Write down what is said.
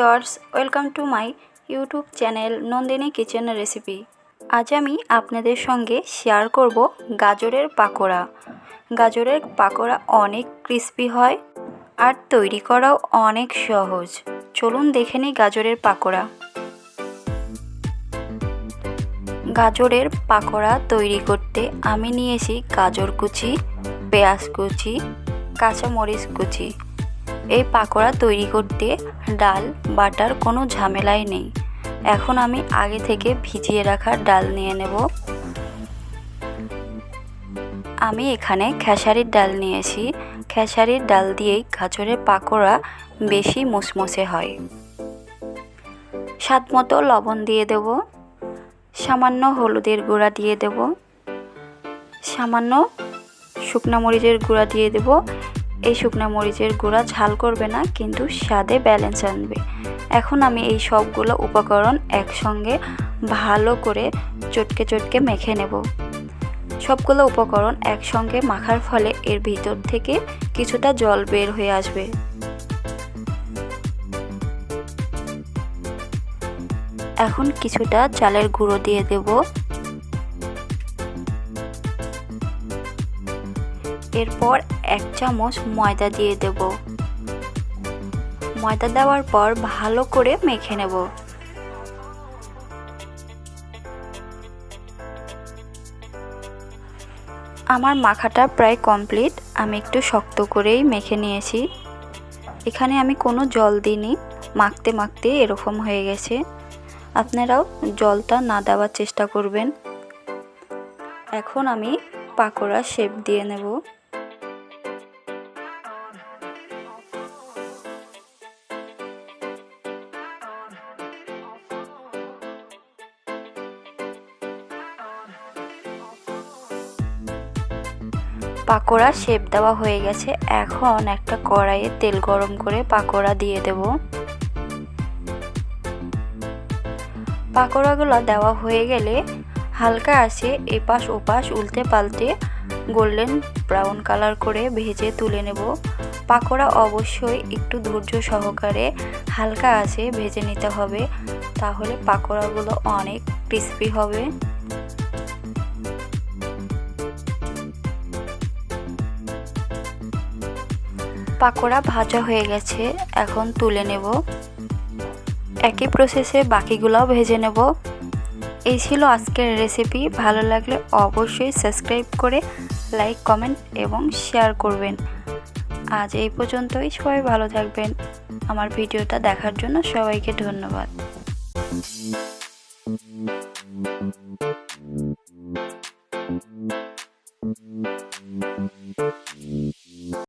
Viewers, welcome to my YouTube channel Nandini kitchen recipe. আজ আমি আপনাদের সঙ্গে শেয়ার করব গাজরের পাকোড়া। গাজরের পাকোড়া অনেক ক্রিস্পি হয় আর তৈরি করাও অনেক সহজ। চলুন দেখে নিই গাজরের পাকোড়া। গাজরের পাকোড়া তৈরি করতে আমি নিয়েছি গাজর কুচি, পেঁয়াজ কুচি, কাঁচামরিচ কুচি। এই পাকোড়া তৈরি করতে ডাল বাটার কোনো ঝামেলাই নেই। এখন আমি আগে থেকে ভিজিয়ে রাখা ডাল নিয়ে নেব। আমি এখানে খেসারির ডাল নিয়েছি। খেসারির ডাল দিয়েই গাজরের পাকোড়া বেশি মুসমুসে হয়। স্বাদ মতো লবণ দিয়ে দেব, সামান্য হলুদের গুঁড়া দিয়ে দেব, সামান্য শুকনো মরিচের গুঁড়া দিয়ে দেব। এই শুকনো মরিচের গুঁড়া ঝাল করবে না, কিন্তু স্বাদে ব্যালেন্স আনবে। এখন আমি এই সবগুলো উপকরণ একসঙ্গে ভালো করে চটকে মেখে নেব। সবগুলো উপকরণ একসঙ্গে মাখার ফলে এর ভিতর থেকে কিছুটা জল বের হয়ে আসবে। এখন কিছুটা চালের গুঁড়ো দিয়ে দেব। এরপর 1 চামচ ময়দা দিয়ে দেব। ময়দা দেওয়ার পর ভালো করে মেখে নেব। আমার মাখাটা প্রায় কমপ্লিট। আমি একটু শক্ত করেই মেখে নিয়েছি। এখানে আমি কোনো জল দিইনি, মাখতে মাখতে এরকম হয়ে গেছে। আপনারাও জলটা না দেওয়ার চেষ্টা করবেন। এখন আমি পাকোড়া শেপ দিয়ে নেব। পাকোড়া শেপ দেওয়া হয়ে গেছে। এখন একটা কড়াইয়ে তেল গরম করে পাকোড়া দিয়ে দেব। পাকোড়াগুলো দেওয়া হয়ে গেলে হালকা আছে এপাশ ওপাশ উল্টে পাল্টে গোল্ডেন ব্রাউন কালার করে ভেজে তুলে নেব। পাকোড়া অবশ্যই একটু ধৈর্য সহকারে হালকা আছে ভেজে নিতে হবে, তাহলে পাকোড়াগুলো অনেক ক্রিস্পি হবে। পাকোড়া ভাজা হয়ে গেছে, এখন তুলে নেব। একই প্রসেসে বাকিগুলোও ভেজে নেব। এই ছিল আজকের রেসিপি। ভালো লাগলে অবশ্যই সাবস্ক্রাইব করে লাইক, কমেন্ট এবং শেয়ার করবেন। আজ এই পর্যন্তই। সবাই ভালো থাকবেন। আমার ভিডিওটা দেখার জন্য সবাইকে ধন্যবাদ।